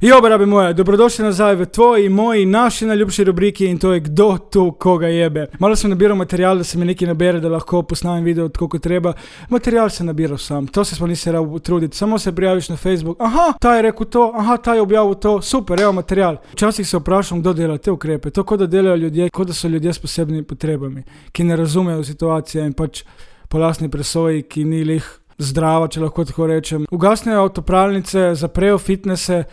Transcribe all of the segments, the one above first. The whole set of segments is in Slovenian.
Jo, brabi moje, dobrodošli nazaj v tvoji, moji, naši najljubši rubriki in to je Kdo tu koga jebe. Malo sem nabiral material, da se mi nekaj nabere, da lahko posnamem video tako kot treba. Material se nabiral sam, to se smo nisi rado truditi, samo se prijaviš na Facebook. Aha, ta je rekel to, aha, ta je objavil to, super, evo material. Včasih se vprašam, kdo dela te ukrepe, to kot da delajo ljudje, kot da so ljudje s posebnimi potrebami, ki ne razumejo situacije in pač po lastni presoji, ki ni lih zdrava, če lahko tako rečem. Ugasnejo avtopralnice, zaprejo fitnese,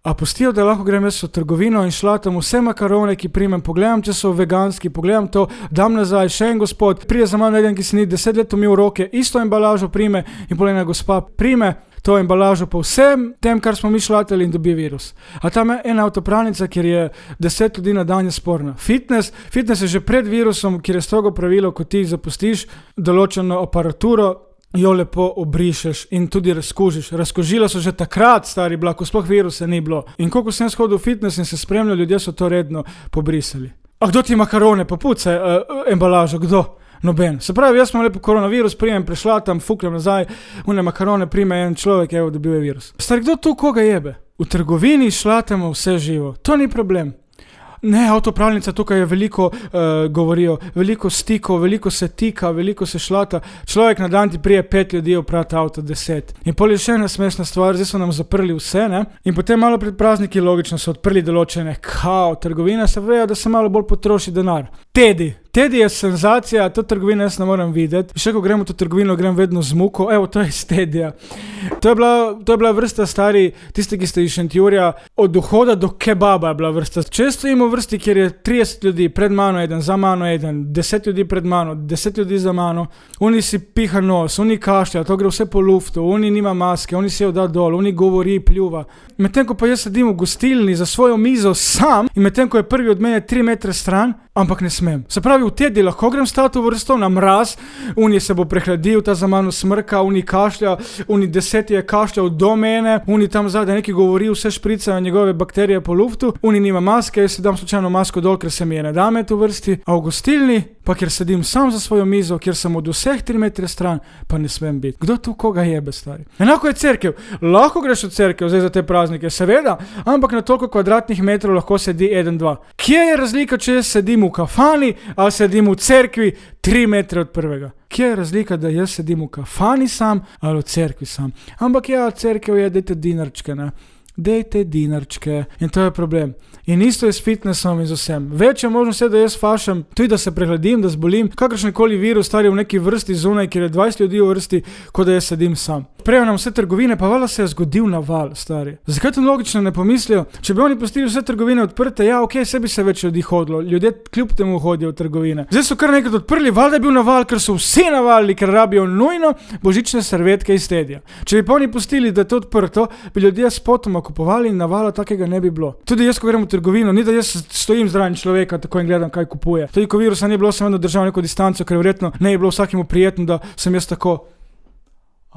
a pustijo, da lahko grem jaz v trgovino in šlatam vse makarone, ki primem, pogledam, če so veganski, pogledam to, dam nazaj, še en gospod, prije za mano eden, ki si ni 10 let umil roke, isto embalažo prime in pogleda gospa prime to embalažo po vsem tem, kar smo mi šlatali in dobi virus. A tam je ena avtopralnica, kjer je 10 ljudi na dan je sporna. Fitness je že pred virusom, kjer je strogo pravilo, ko ti zapustiš določeno aparaturo, jo lepo obrišeš in tudi razkužiš. Razkužila so že takrat, stari bila, ko sploh virusa ni bilo. In koliko sem shodil v fitness in se spremljal, ljudje so to redno pobrisali. A kdo ti makarone popuca, embalažo, kdo? Noben. Se pravi, jaz imam lepo koronavirus, prijem, prešlatam, fuknem nazaj, une makarone prime en človek, evo, dobil je virus. Stari, kdo tu koga jebe? V trgovini šlatamo vse živo. To ni problem. Ne, avtopravlnica tukaj je veliko, govorijo, veliko stikov, veliko se tika, veliko se šlata. Človek na dan ti prije 5 ljudi oprati avto 10. In pol je še ena smešna stvar, zdaj so nam zaprli vse, ne? In potem malo pred prazniki logično so odprli določene trgovine, se vejo, da se malo bolj potroši denar. Teddy je senzacija, to trgovino jaz ne moram videti. Še ko gremo v to trgovino, grem vedno z muko. Evo, to je iz Teddyja. To je bila vrsta stari, tisti, ki ste iz Šentjurja, od vhoda do kebaba je bila vrsta. Če stojimo v vrsti, kjer je 30 ljudi, pred mano eden, za mano eden, 10 ljudi pred mano, 10 ljudi za mano, oni si piha nos, oni kašlja, to gre vse po luftu, oni nima maske, oni si jo da dol, oni govori, pljuva. Medtem ko pa jaz sedim v gostilni za svojo mizo sam in medtem ko je prvi od mene 3 metre stran, ampak ne smem. Se pravi, v Teddy lahko grem stati v vrsto na mraz, uni se bo prehladil, ta za mano smrka, uni kašlja, uni 10 je kašljal do mene, uni tam zadaj neki govori, vse špricajo njegove bakterije po luftu, uni nima maske, jaz si dam slučajno masko dol, ker se mi je ne da met v vrsti, a v gostilni, pa kjer sedim sam za svojo mizo, kjer sem od vseh 3 metre stran, pa ne smem biti. Kdo tu koga jebe, stari? Enako je cerkev. Lahko greš v cerkev zdaj za te praznike, seveda, ampak na toliko kvadratnih metrov lahko sedi 1-2. Kje je razlika, če jaz sedim v kafani ali sedim v cerkvi 3 metre od prvega? Kje je razlika, da jaz sedim v kafani sam ali v cerkvi sam? Ampak ja, cerkev je, dajte dinarčke, ne? Dejte dinarčke. In to je problem. In isto je s fitnessom in z vsem. Večja možnost je, da jaz fašam, tudi da se prehladim, da zbolim, kakršenkoli virus stari v neki vrsti zunaj, kjer je 20 ljudi v vrsti, kot da jaz sedim sam. Prejo nam vse trgovine, pa valjda se je zgodil naval, stari. Zakaj to logično ne pomislijo? Če bi oni pustili vse trgovine odprte, ja, okej, se bi se več ljudi hodilo. Ljudje kljub temu hodijo v trgovine. Zdaj so kar nekaj odprli, valjda je bil naval, ker so vsi navalili, ker rabijo nujno božične servetke iz Teddyja. Če bi pa oni pustili, da je to odprto, bi ljudje spotoma kupovali in navala takega ne bi bilo. Tudi jaz, ko grem v trgovino, ni da jaz stojim zraven človeka, tako in gledam, kaj kupuje. Tudi ko virusa ni bilo, sem vedno držal neko distanco, ker verjetno ne je bilo vsakemu prijetno, da sem jaz tako.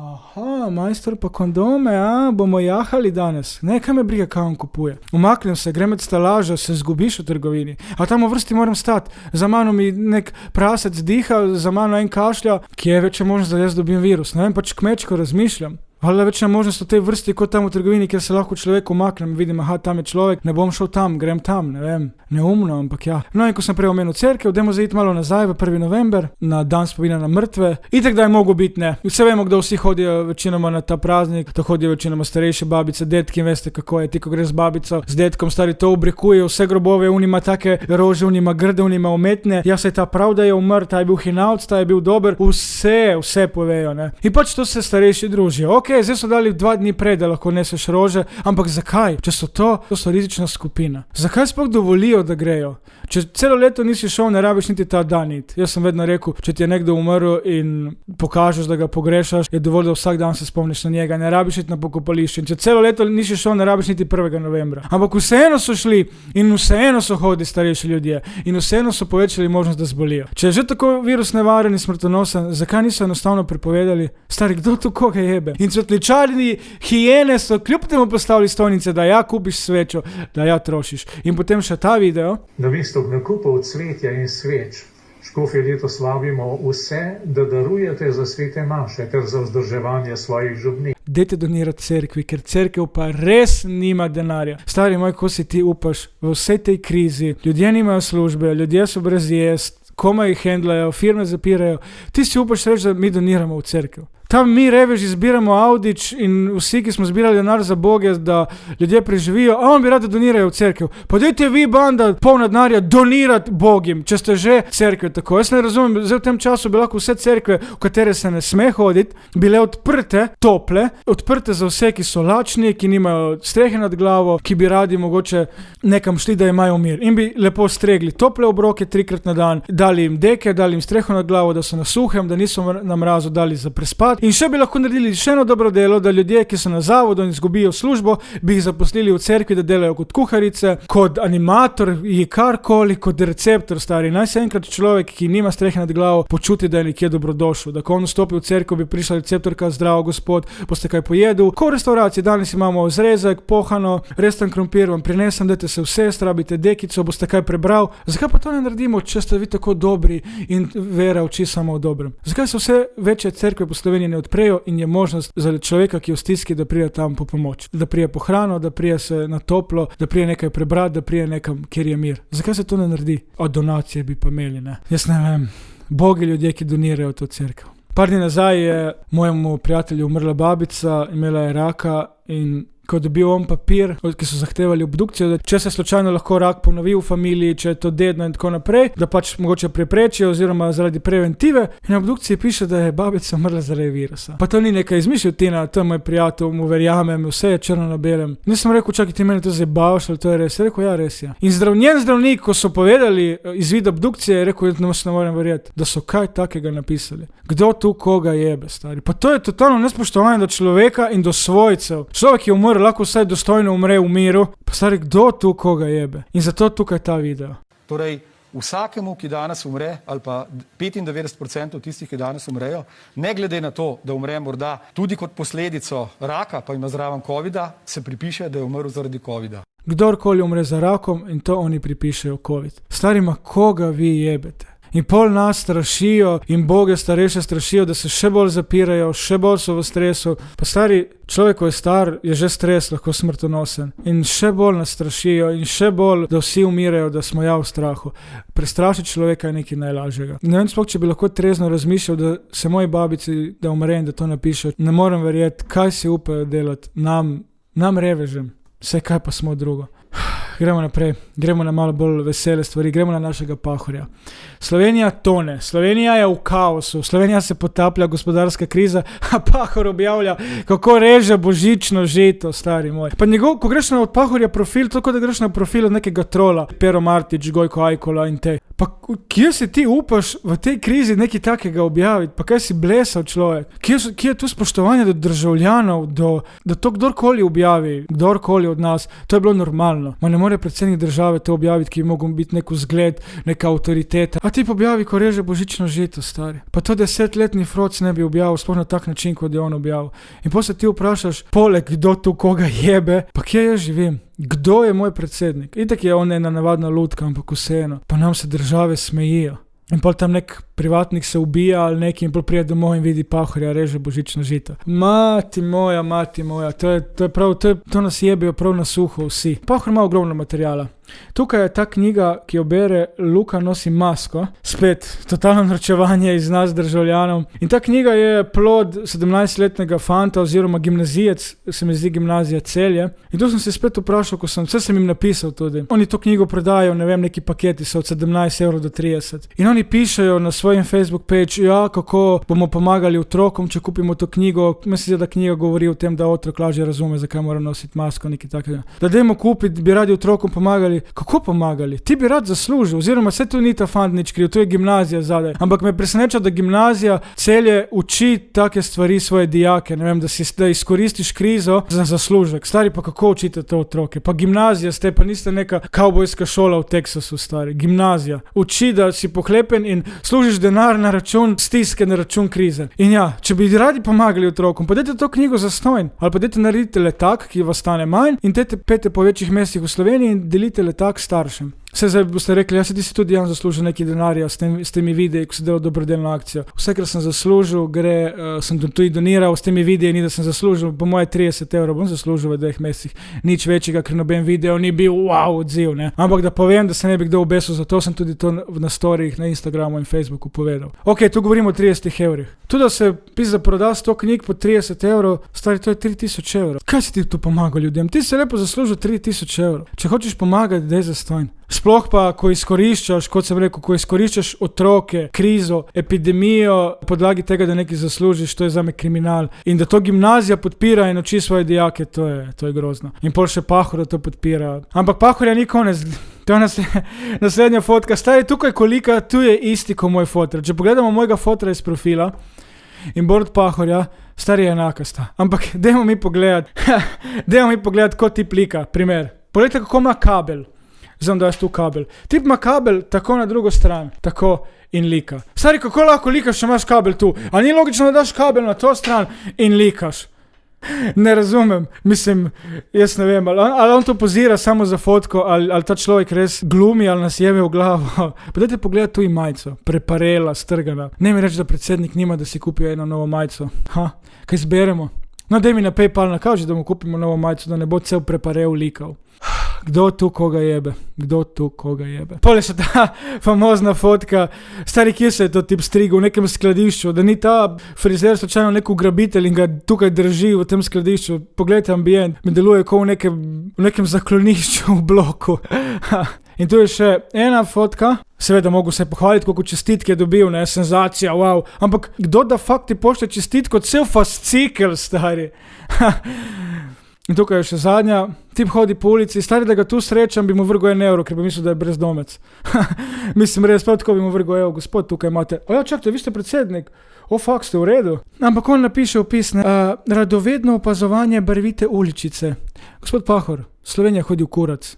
Aha, majster pa kondome, bomo jahali danes. Nekaj me briga, kaj on kupuje. Umaknem se, grem med stalažo, se zgubiš v trgovini. A tam v vrsti moram stati. Za mano mi nek prasec diha, za mano en kašlja. Kje je večja možnost, da jaz dobim virus? Ne vem, pač kmečko razmišljam. Valjda večja možnost v tej vrsti kot tam v trgovini, kjer se lahko človek umaknem, vidim, aha, tam je človek, ne bom šel tam, grem tam, ne vem, neumno, ampak ja. No in ko sem prej omenil cerkev, dajmo zaiti malo nazaj v 1. november, na dan spomina na mrtve. Itak da je mogo biti, ne. Vse vemo, kdo vsi hodijo večinoma na ta praznik, to hodijo večinoma starejše babice, detki, veste kako je, ti ko greš z babico, z detkom, stari to obrekuje, vse grobove, unima take rože, unima grde, unima umetne, ja se je ta prav, da je umr, ta je bil hinavc, ta je bil dober, vse povejo, ne. In pač to se starejši družijo. Zdaj so dali 2 dni prej, da lahko neseš rože, ampak zakaj? Če so to so rizična skupina. Zakaj sploh dovolijo, da grejo? Če celo leto nisi šel, ne rabiš niti ta dan iti. Jaz sem vedno rekel, če ti je nekdo umrl in pokažeš, da ga pogrešaš, je dovolj, da vsak dan se spomniš na njega, ne rabiš iti na pokopališče. Če celo leto nisi šel, ne rabiš niti 1. novembra. Ampak vseeno so šli in vseeno so hodili starejši ljudje in vseeno so povečali možnost, da zbolijo. Če je že tako virus nevaren in smrtonosen, zakaj niso enostavno prepovedali? Stari, kdo tu koga jebe? In cvetličarji, hijene so kljub temu postavili stojnice, da ja kupiš svečo, da ja trošiš. In potem še ta video. Namesto nakupov cvetja in sveč, škofje letos vabimo vse, da darujete za svete maše ter za vzdrževanje svojih župnik. dajte donirati cerkvi, ker cerkev pa res nima denarja. Stari moj, ko si ti upaš v vsej tej krizi, ljudje nimajo službe, ljudje so brez jest, komaj jih hendlajo, firme zapirajo, ti si upaš reči, da mi doniramo v cerkev. Tam mi reveži zbiramo Audič in vsi, ki smo zbirali denar za Boge, da ljudje preživijo, a on bi radi donirajo v cerkev. Pa dajte vi, banda, polna denarja, donirati Bogim, če ste že cerkve tako. Jaz ne razumem, zdaj v tem času bi lahko vse cerkve, v katere se ne sme hoditi, bile odprte, tople, odprte za vse, ki so lačni, ki nimajo strehe nad glavo, ki bi radi mogoče nekam šli, da imajo mir. In bi lepo stregli tople obroke 3-krat na dan, dali jim deke, dali jim streho nad glavo, da so na suhem, da niso na mrazu dali za prespat. In še bi lahko naredili še eno dobro delo, da ljudje, ki so na zavodu in izgubijo službo, bi jih zaposlili v cerkvi, da delajo kot kuharice, kot animator, karkoli, kot receptor, stari. Naj se enkrat človek, ki nima strehe nad glavo, počuti, da je nekje dobrodošel. Da ko on vstopi v cerkev, bi prišla receptorka, zdravo gospod, boste kaj pojedel. Ko v restauraciji danes imamo zrezek, pohano, resten krompir, vam prinesem, dajte se vse, rabite dekico, boste kaj prebral. Zakaj pa to ne naredimo, če ste vi tako dobri in vera uči samo o dobrem? Zakaj so vse večje cerkve po Sloveniji ne odprejo in je možnost za človeka, ki je v stiski, da prije tam po pomoč, da prije po hrano, da prije se na toplo, da prije nekaj prebrati, da prije nekam, kjer je mir. Zakaj se to ne naredi? Od donacije bi pa imeli, ne? Jaz ne vem. Bogi ljudje, ki donirajo to cerkev. Par dni nazaj je mojemu prijatelju umrla babica, imela je raka in ko je dobil on papir, ki so zahtevali obdukcijo, da če se slučajno lahko rak ponovi v familiji, če je to dedno in tako naprej, da pač mogoče preprečijo oziroma zaradi preventive. In na obdukciji piše, da je babica umrla zaradi virusa. Pa to ni neka izmišljotina, to je moj prijatelj, mu verjamem, vse je črno na belem. Nisem rekel, čakaj, ti meni to zabavaš, ali to je res. Je rekel, ja, res je. In zdravnik, ko so povedali izvid obdukcije, je rekel, ne morem verjeti, da so kaj takega napisali. Kdo tu koga jebe, stari? Pa to je totalno nespoštovanje do človeka in do svojcev. Človek je umrl, lahko vsaj dostojno umre v miru, pa stari, kdo tu koga jebe? In zato tukaj ta video. Torej, vsakemu, ki danes umre, ali pa 95% tistih, ki danes umrejo, ne glede na to, da umre morda tudi kot posledico raka, pa ima zraven covida, se pripiše, da je umrl zaradi covida. Kdorkoli umre za rakom in to oni pripišejo covid. Starima, koga vi jebete? In pol nas strašijo in Boge starejše strašijo, da se še bolj zapirajo, še bolj so v stresu. Pa stari, človek, ko je star, je že stres lahko smrtonosen. In še bolj nas strašijo in še bolj, da vsi umirajo, da smo v strahu. Prestrašiti človeka je nekaj najlažjega. Ne vem sploh, če bi lahko trezno razmišljal, da se moji babici, da umre in da to napišejo. Ne morem verjeti, kaj si upajo delati nam revežem. Vse kaj pa smo drugo. Gremo naprej, gremo na malo bolj vesele stvari, gremo na našega Pahorja. Slovenija tone, Slovenija je v kaosu, Slovenija se potaplja, gospodarska kriza, a Pahor objavlja, kako reže božično žito, stari moj. Pa njegov, ko greš na od Pahorja profil, tako da greš na profil od nekega trola, Pero Martič, Gojko Ajkola in te. Pa kje si ti upaš v tej krizi nekaj takega objaviti? Pa kaj si blesal človek? Kje je tu spoštovanje do državljanov, da to kdorkoli objavi, kdorkoli od nas, to je bilo normalno. Ma ne more predsednik države to objaviti, ki bi mogel biti nek vzgled, neka avtoriteta. A ti pa objavi, ko reže božično žito, stari. Pa to 10-letni Froc ne bi objavil, sploh na tak način, kot je on objavil. In potem se ti vprašaš, poleg kdo tu koga jebe, pa kje jaz živim? Kdo je moj predsednik? Itak je on ena navadna lutka, ampak vseeno. Pa nam se države smejijo. In pol tam nek privatnik se ubija ali neki in pol prije domov in vidi Pahorja, reže božično žito. Mati moja, to nas jebijo prav na suho vsi. Pahor ima ogromno materijala. Tukaj je ta knjiga, ki jo bere Luka nosi masko, spet totalno norčevanje iz nas državljanov. In ta knjiga je plod 17-letnega fanta oziroma gimnazijec, se mi zdi gimnazija Celje. In tu sem se spet vprašal, vse sem jim napisal tudi. Oni to knjigo prodajo, ne vem, neki paketi so od 17 € do 30. In oni pišejo na svojem Facebook page, ja, kako bomo pomagali otrokom, če kupimo to knjigo. Mislim, da knjiga govori o tem, da otrok lažje razume, zakaj mora nositi masko, nekaj takega. Da dajmo kupiti, bi radi otrokom pomagali. Kako pomagali? Ti bi rad zaslužil, oziroma vse to ni ta fant nič kriv, to je gimnazija zadaj. Ampak me preseneča, da gimnazija Celje uči take stvari svoje dijake, ne vem, da izkoristiš krizo za zaslužek. Stari, pa kako učite to otroke? Pa gimnazija ste, pa niste neka kavbojska šola v Teksasu, stari. Gimnazija. Uči, da si pohlepen in služiš denar na račun stiske, na račun krize. In ja, če bi radi pomagali otrokom, pa dajte to knjigo zastonj, ali pa dajte naredite letak, ki vas stane manj, in pete po večjih mestih v Sloveniji in delite letak staršem. Vse zdaj boste rekli, ja se ti si tudi Jan zaslužil neki denarja s temi videi, ko si delal dobrodelno akcijo. Vse, kar sem zaslužil, sem tudi doniral s temi videi, ni da sem zaslužil, po moje 30 € bom zaslužil v 2 mesecih. Nič večjega, ker noben video ni bil wow odziv, ne. Ampak da povem, da se ne bi kdo obesil, zato sem tudi to na storijih, na Instagramu in Facebooku povedal. Ok, tu govorimo o 30 €. Tudi da se pizda proda 100 knjig po 30 €, stari, to je 3000 €. Kaj si ti tu pomagal ljudem? Ti si lepo zaslužil 3000 €. Če hočeš pomagati, daj zastonj. Sploh pa, ko izkoriščaš, kot sem rekel, ko izkoriščaš otroke, krizo, epidemijo, podlagi tega, da nekaj zaslužiš, to je zame kriminal. In da to gimnazija podpira in uči svoje dijake, to je grozno. In pol še Pahor to podpira. Ampak Pahorja ni konec. To je naslednja fotka. Stari, tukaj kolika, tu je isti kot moj fotor. Če pogledamo mojega fotora iz profila in Borut Pahorja, stari je enaka sta. Ampak dajmo mi pogledati, kot ti plika. Primer. Poglejte, kako ima kabel. Zdaj da je tu kabel. Tip ima kabel tako na drugo stran, tako in lika. Stari, kako lahko likaš, če imaš kabel tu? A ni logično, da daš kabel na to stran in likaš? Ne razumem. Mislim, jaz ne vem, ali on to pozira samo za fotko, ali ta človek res glumi, ali nas jebe v glavo. Pa dajte pogledati tu in majico. Preparela, strgana. Ne mi reči, da predsednik nima, da si kupijo eno novo majico. Kaj zberemo? No, daj mi na PayPal nakaži, da mu kupimo novo majico, da ne bo cel preparel likal. Kdo tu koga jebe? Pol je še ta famozna fotka, stari, kje se je to tip strigel, v nekem skladišču, da ni ta frizer slučajno nek ugrabitelj in ga tukaj drži v tem skladišču. Poglejte ambient, mi deluje kot v nekem zaklonišču v bloku. In tu je še ena fotka, seveda mogu se pohvaliti, koliko čestitke je dobil, ne, senzacija, wow. Ampak kdo da fakt ti pošlje čestitko, cel fascikel, stari. In tukaj je še zadnja, tip hodi po ulici, stari, da ga tu srečam, bi mu vrgel 1 €, ker bi mislil, da je brezdomec. Mislim, res, prav tako bi mu vrgel, evo, gospod, tukaj imate. Ja, čakajte, vi ste predsednik. Fakt, ste v redu. Ampak on napiše opis, radovedno opazovanje barvite uličice. Gospod Pahor, Slovenija hodi v kurac.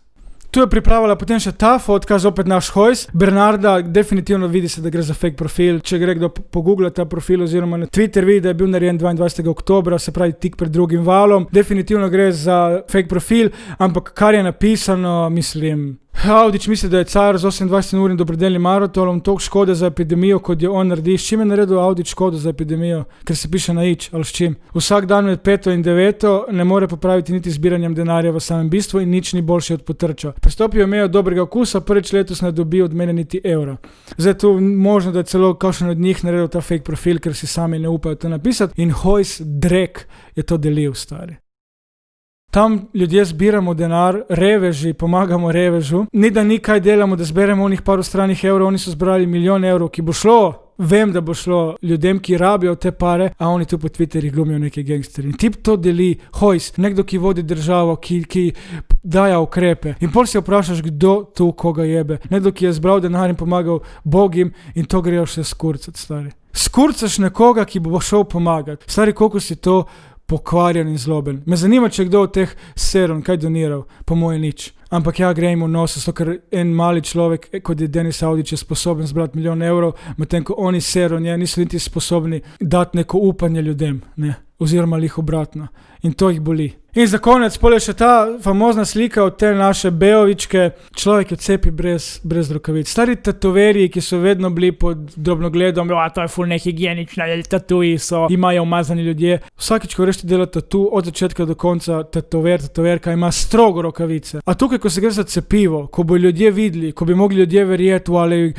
Tu je pripravila potem še ta fotka, zopet naš Hojs. Bernarda, definitivno vidi se, da gre za fake profil. Če gre kdo pogoogla ta profil oziroma na Twitter, vidi, da je bil narejen 22. oktobra, se pravi tik pred drugim valom. Definitivno gre za fake profil, ampak kar je napisano, mislim... Audić misli, da je car z 28-urnim dobrodelnim maratonom, toliko škode za epidemijo, kot je on naredi. S čim je naredil Audić škodo za epidemijo? Ker se piše na ič, ali s čim? Vsak dan med 5 in 9 ne more popraviti niti zbiranjem denarja v samem bistvu in nič ni boljše od potrča. Prestopijo mejo dobrega okusa, prvič letos ne dobi od mene niti evra. Zdaj tu možno, da je celo kakšen od njih naredil ta fake profil, ker si sami ne upajo to napisati in Hojs Drek je to delil, stari. Tam ljudje zbiramo denar, reveži, pomagamo revežu. Ni da ni kaj delamo, da zberemo onih par stranih evrov, oni so zbrali 1 milijon evrov, ki bo šlo, vem, da bo šlo ljudem, ki rabijo te pare, a oni tu po Twitterih glumijo neke gangsterji. In tip to deli, Hojs, nekdo, ki vodi državo, ki daja ukrepe. In pol si vprašaš, kdo tu koga jebe. Nekdo, ki je zbral denar in pomagal bogim in to grejo še skurcati, stari. Skurcaš nekoga, ki bo šel pomagati. Stari, koliko si to pokvarjen in zloben. Me zanima, če kdo od teh seron kaj doniral, po moje nič. Ampak ja, grejmo nos, zato ker en mali človek, kot je Denis Audić, je sposoben zbrati 1 milijon evrov, medtem ko oni seron niso niti sposobni dati neko upanje ljudem, ne, oziroma lih obratno. In to jih boli. In za konec, pol je še ta famozna slika od te naše Beovičke, človek je cepi brez rokavic. Stari tatoverji, ki so vedno bili pod drobnogledom, to je ful nehigienično, tatuji so, imajo umazani ljudje. Vsakič, ko greš ti delati tatu, od začetka do konca, tatoverka ima strogo rokavice. A tukaj, ko se gre za cepivo, ko bo ljudje videli, ko bi mogli ljudje verjeti, ali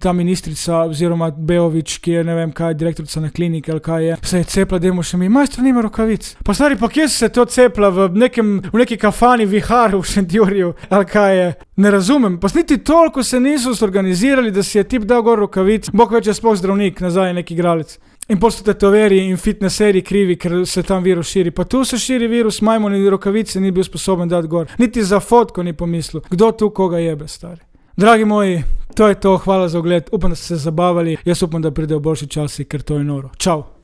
ta ministrica oziroma Beovič, ki je ne vem kaj, direktorica na kliniki ali kaj je, se je cepla, dajmo še mi, majstor nima rokavic. Pa stari, pa kje se to cepla? V neki kafani Viharu v Šentjurju, ali kaj je, ne razumem. Pa niti toliko se niso zorganizirali, da si je tip dal gor rokavic, bog več je sploh zdravnik, nazaj je neki igralec. In pol so tetoverji in fitneseri krivi, ker se tam virus širi. Pa tu se širi virus, majmon in rokavice ni bil sposoben dati gor. Niti za fotko ni pomislil. Kdo tu koga jebe, stari? Dragi moji, to je to, hvala za ogled, upam, da ste se zabavali, jaz upam, da pridejo boljši časi, ker to je noro. Čau!